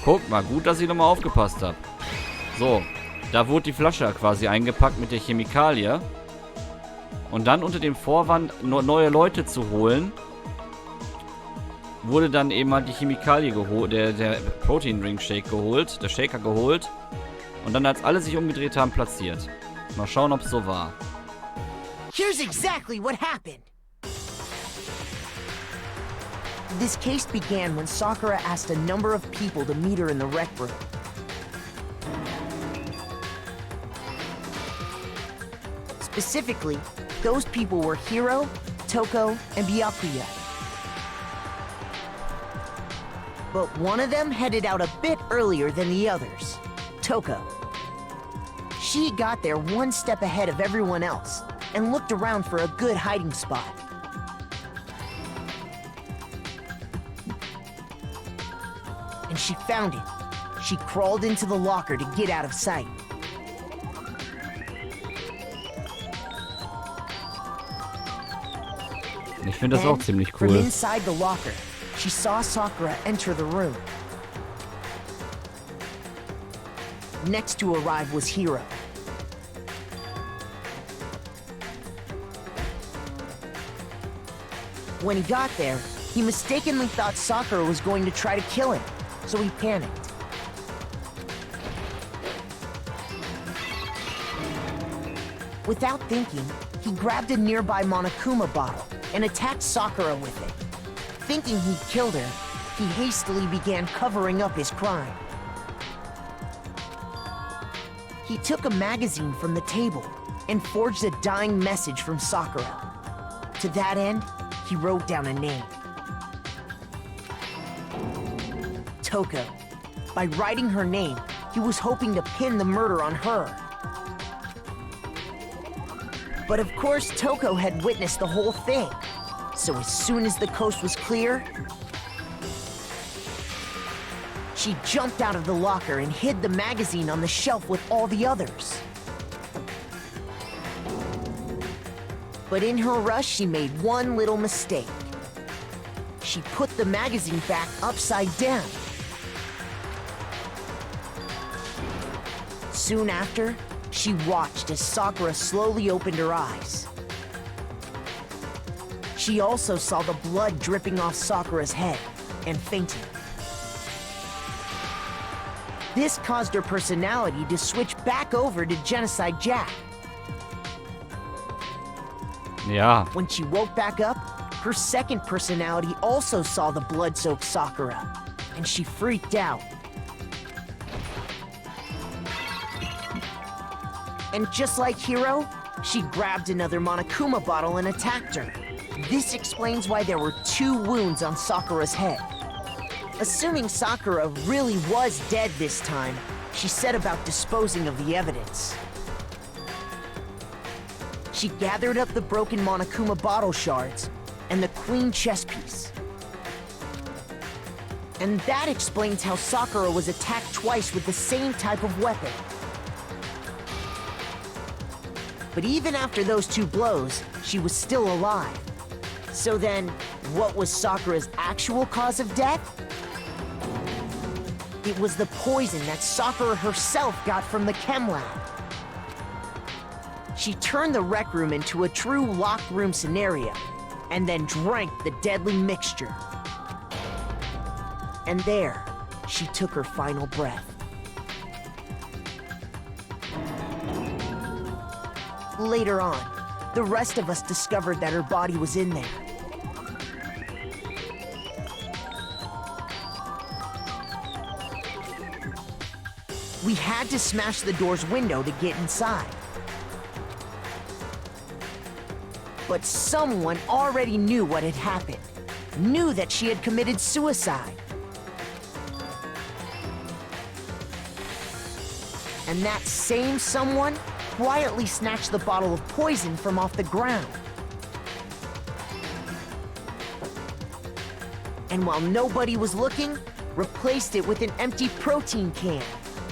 Guck mal, gut, dass ich nochmal aufgepasst habe. So, da wurde die Flasche quasi eingepackt mit der Chemikalie. Und dann unter dem Vorwand, neue Leute zu holen, wurde dann eben halt die Chemikalie geholt, der Protein Drink Shake geholt, der Shaker geholt. Und dann, als alle sich umgedreht haben, platziert. Mal schauen, ob es so war. Here's exactly what happened. This case began when Sakura asked a number of people to meet her in the rec room. Specifically, those people were Hiro, Toko, and Byakuya. But one of them headed out a bit earlier than the others, Toko. She got there one step ahead of everyone else and looked around for a good hiding spot. And she found it. She crawled into the locker to get out of sight. Ich finde das auch ziemlich cool. From inside the locker, she saw Sakura enter the room. Next to arrive was Hiro. When he got there, he mistakenly thought Sakura was going to try to kill him, so he panicked. Without thinking, he grabbed a nearby Monokuma bottle and attacked Sakura with it. Thinking he'd killed her, he hastily began covering up his crime. He took a magazine from the table and forged a dying message from Sakura. To that end, he wrote down a name. Toko. By writing her name, he was hoping to pin the murder on her. But of course, Toko had witnessed the whole thing. So as soon as the coast was clear, she jumped out of the locker and hid the magazine on the shelf with all the others. But in her rush, she made one little mistake. She put the magazine back upside down. Soon after, she watched as Sakura slowly opened her eyes. She also saw the blood dripping off Sakura's head and fainted. This caused her personality to switch back over to Genocide Jack. Ja. When she woke back up, her second personality also saw the blood-soaked Sakura, and she freaked out. And just like Hiro, she grabbed another Monokuma bottle and attacked her. This explains why there were 2 wounds on Sakura's head. Assuming Sakura really was dead this time, she set about disposing of the evidence. She gathered up the broken Monokuma bottle shards and the queen chess piece. And that explains how Sakura was attacked twice with the same type of weapon. But even after those 2 blows, she was still alive. So then, what was Sakura's actual cause of death? It was the poison that Sakura herself got from the chem lab. She turned the rec room into a true locked room scenario, and then drank the deadly mixture. And there, she took her final breath. Later on, the rest of us discovered that her body was in there. We had to smash the door's window to get inside. But someone already knew what had happened, knew that she had committed suicide. And that same someone quietly snatched the bottle of poison from off the ground. And while nobody was looking, replaced it with an empty protein can.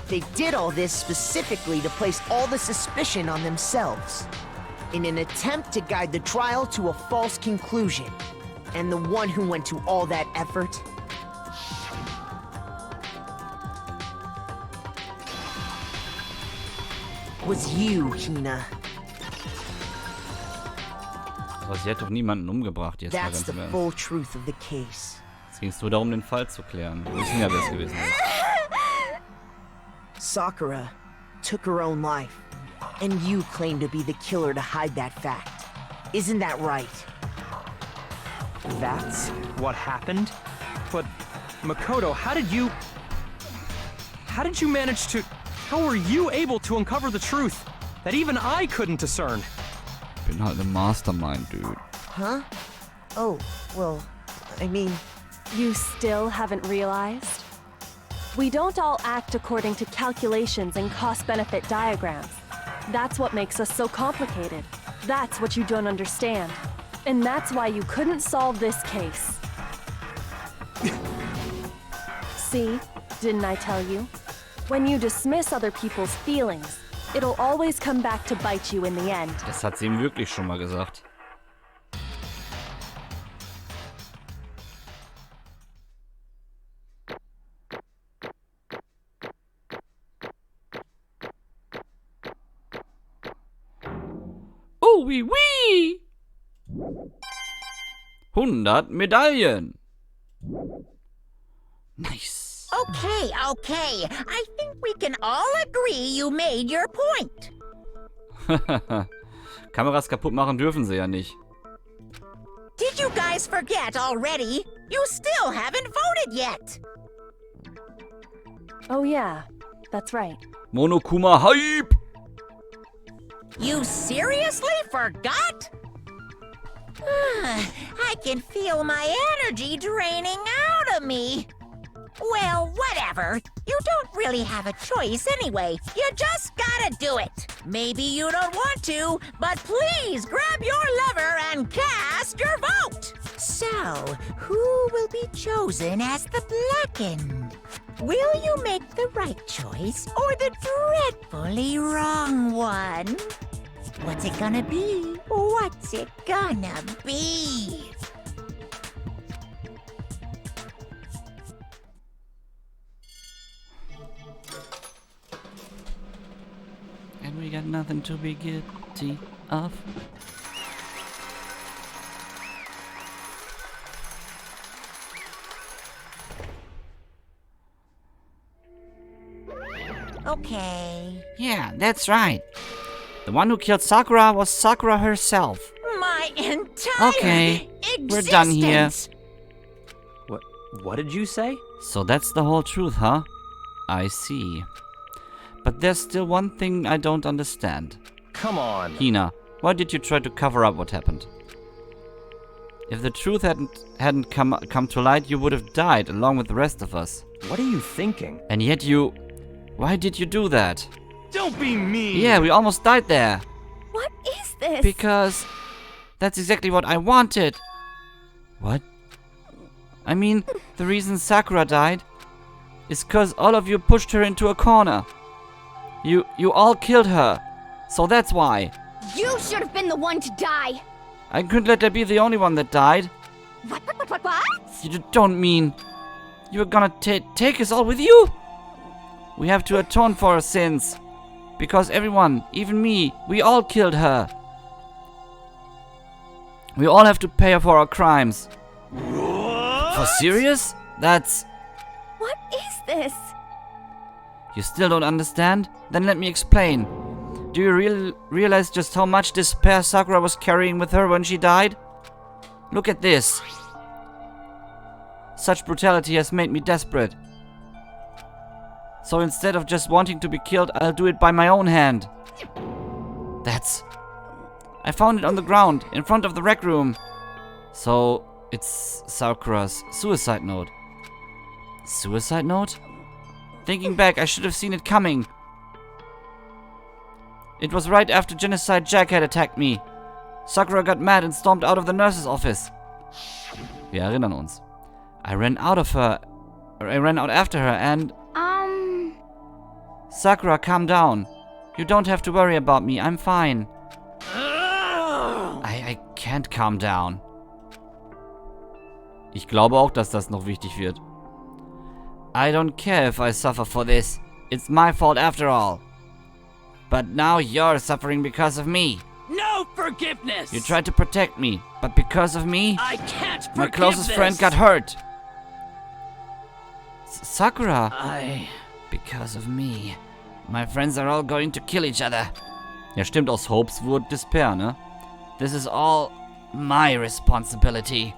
They did all this specifically to place all the suspicion on themselves, in an attempt to guide the trial to a false conclusion. And the one who went to all that effort was you, Hina. Aber sie hat doch niemanden umgebracht jetzt mal That's ganz the im Ernst. full truth of the case. Es ging nur darum, den Fall zu klären. Wir wissen ja, wer es gewesen ist. Sakura took her own life, and you claim to be the killer to hide that fact. Isn't that right? That's what happened? But, Makoto, how did you manage to... How were you able to uncover the truth that even I couldn't discern? Ich bin halt ein Mastermind, dude. Huh? Oh, well, I mean... You still haven't realized? We don't all act according to calculations and cost-benefit diagrams. That's what makes us so complicated. That's what you don't understand. And that's why you couldn't solve this case. See? Didn't I tell you? When you dismiss other people's feelings, it'll always come back to bite you in the end. Das hat sie ihm wirklich schon mal gesagt. Oh, oui, oui! 100 Medaillen. Nice. Okay. I think we can all agree you made your point. Kameras kaputt machen dürfen sie ja nicht. Did you guys forget already? You still haven't voted yet. Oh, yeah, that's right. Monokuma Hype! You seriously forgot? I can feel my energy draining out of me. Well, whatever. You don't really have a choice anyway. You just gotta do it. Maybe you don't want to, but please grab your lever and cast your vote. So, who will be chosen as the blackened? Will you make the right choice or the dreadfully wrong one? What's it gonna be? What's it gonna be? And we got nothing to be guilty of. Okay. Yeah, that's right. The one who killed Sakura was Sakura herself. My entire Okay, we're done here. existence. What did you say? So that's the whole truth, huh? I see. But there's still one thing I don't understand. Come on. Hina, why did you try to cover up what happened? If the truth hadn't come to light, you would have died along with the rest of us. What are you thinking? And yet you... Why did you do that? Don't be mean! Yeah, we almost died there. What is this? Because that's exactly what I wanted. What? I mean, the reason Sakura died is because all of you pushed her into a corner. You all killed her. So that's why. You should have been the one to die. I couldn't let her be the only one that died. What? You don't mean you were gonna take us all with you? We have to atone for our sins. Because everyone, even me, we all killed her. We all have to pay for our crimes. For serious? That's... What is this? You still don't understand? Then let me explain. Do you realize just how much despair Sakura was carrying with her when she died? Look at this. Such brutality has made me desperate. So instead of just wanting to be killed, I'll do it by my own hand. That's... I found it on the ground, in front of the rec room. So, it's Sakura's suicide note. Suicide note? Thinking back, I should have seen it coming. It was right after Genocide Jack had attacked me. Sakura got mad and stormed out of the nurse's office. Wir erinnern uns. I ran out after her and... Sakura, calm down. You don't have to worry about me, I'm fine. I can't calm down. Ich glaube auch, dass das noch wichtig wird. I don't care if I suffer for this. It's my fault after all. But now you're suffering because of me. No forgiveness! You tried to protect me, but because of me, I can't forgive my closest this. friend got hurt. Sakura, I... because of me, my friends are all going to kill each other. Ja, stimmt, aus Hopes wurde Despair, ne? This is all my responsibility.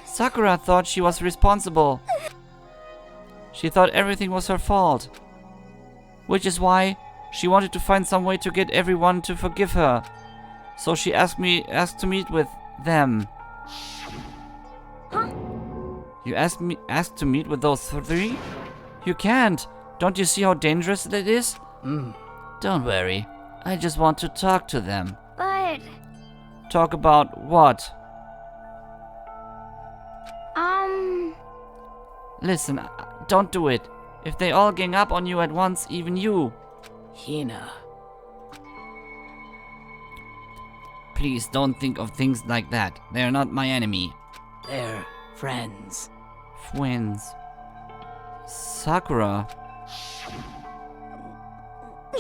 Sakura thought she was responsible. She thought everything was her fault. Which is why she wanted to find some way to get everyone to forgive her. So she asked to meet with them. Huh? You asked to meet with those three? You can't. Don't you see how dangerous it is? Don't worry. I just want to talk to them. But, Talk about what? Listen, don't do it. If they all gang up on you at once, even you. Hina. Please don't think of things like that. They're not my enemy. They're friends. Friends. Sakura.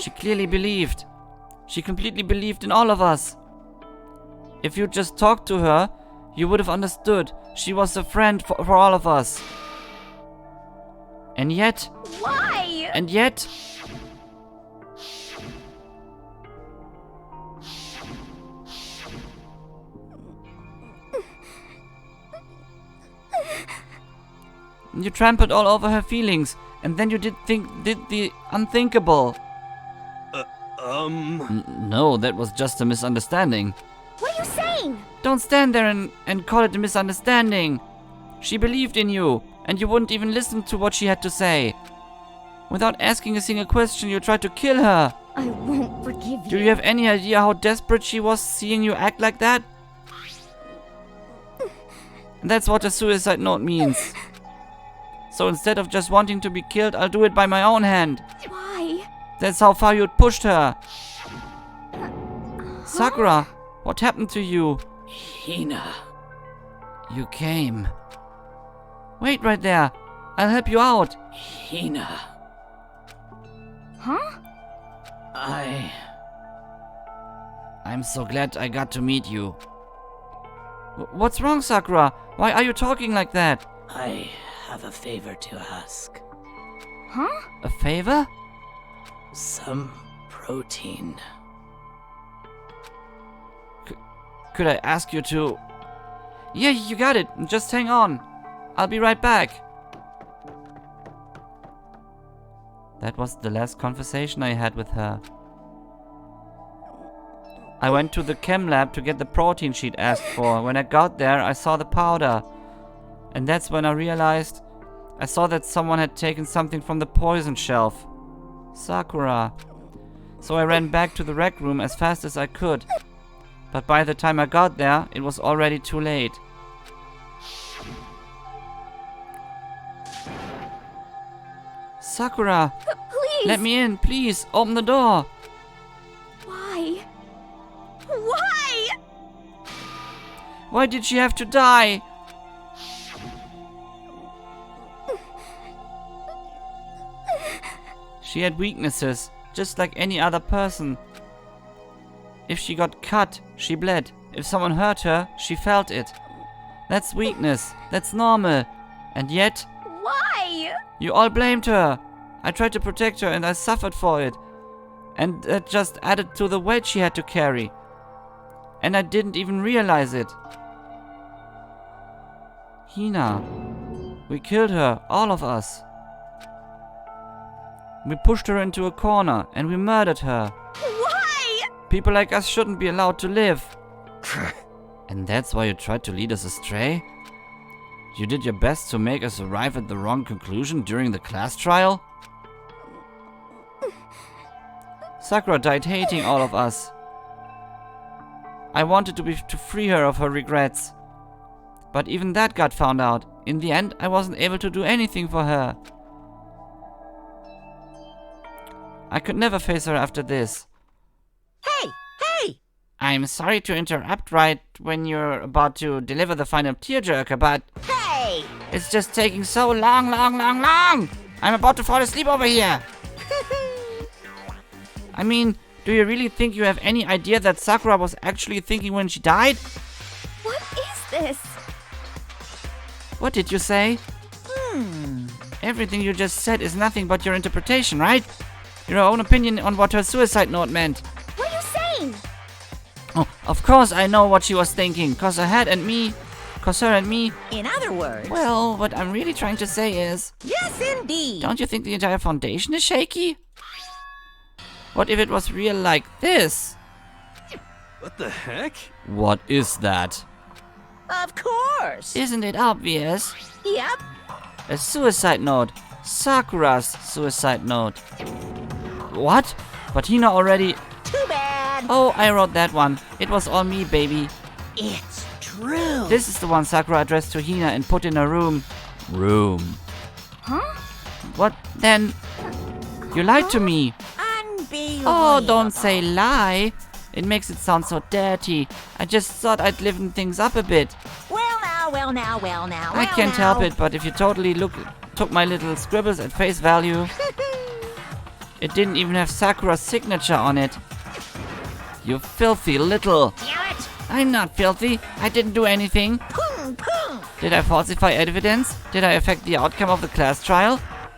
She clearly believed. She completely believed in all of us. If you just talked to her, you would have understood. She was a friend for all of us. And yet... Why? And yet... You trampled all over her feelings, and then you did the unthinkable. No, that was just a misunderstanding. What are you saying? Don't stand there and call it a misunderstanding. She believed in you, and you wouldn't even listen to what she had to say. Without asking a single question, you tried to kill her. I won't forgive you. Do you have any idea how desperate she was seeing you act like that? That's what a suicide note means. So instead of just wanting to be killed, I'll do it by my own hand. Why? That's how far you'd pushed her. Sakura, what happened to you? Hina. You came. Wait right there. I'll help you out. Hina. Huh? I'm so glad I got to meet you. What's wrong, Sakura? Why are you talking like that? I have a favor to ask. Huh? A favor? Some protein. Could I ask you to... Yeah, you got it. Just hang on. I'll be right back. That was the last conversation I had with her. I went to the chem lab to get the protein she'd asked for. When I got there, I saw the powder. And that's when I realized I saw that someone had taken something from the poison shelf. Sakura. So I ran back to the rec room as fast as I could. But by the time I got there, it was already too late. Sakura! Please! Let me in, please! Open the door! Why? Why? Why did she have to die? She had weaknesses, just like any other person. If she got cut, she bled. If someone hurt her, she felt it. That's weakness. That's normal. And yet, Why? you all blamed her. I tried to protect her and I suffered for it. And that just added to the weight she had to carry. And I didn't even realize it. Hina. We killed her, all of us. We pushed her into a corner and we murdered her. Why? People like us shouldn't be allowed to live. And that's why you tried to lead us astray? You did your best to make us arrive at the wrong conclusion during the class trial? Sakura died hating all of us. I wanted to free her of her regrets. But even that got found out. In the end, I wasn't able to do anything for her. I could never face her after this. Hey, hey! I'm sorry to interrupt right when you're about to deliver the final tearjerker, but Hey! it's just taking so long. I'm about to fall asleep over here. I mean, do you really think you have any idea that Sakura was actually thinking when she died? What is this? What did you say? Everything you just said is nothing but your interpretation, right? Your own opinion on what her suicide note meant. What are you saying? Oh, of course I know what she was thinking. Cause her and me. In other words, Well, what I'm really trying to say is... yes, indeed. Don't you think the entire foundation is shaky? What if it was real like this? What the heck? What is that? Of course. Isn't it obvious? Yep. A suicide note. Sakura's suicide note. What? But Hina already... Too bad. Oh, I wrote that one. It was all me, baby. It's true. This is the one Sakura addressed to Hina and put in her room. Huh? What then? You lied to me. Unbelievable. Oh, don't say lie. It makes it sound so dirty. I just thought I'd liven things up a bit. Well now. I can't help it, but if you totally took my little scribbles at face value, it didn't even have Sakura's signature on it. You filthy little... Damn it. I'm not filthy. I didn't do anything. Did I falsify evidence? Did I affect the outcome of the class trial?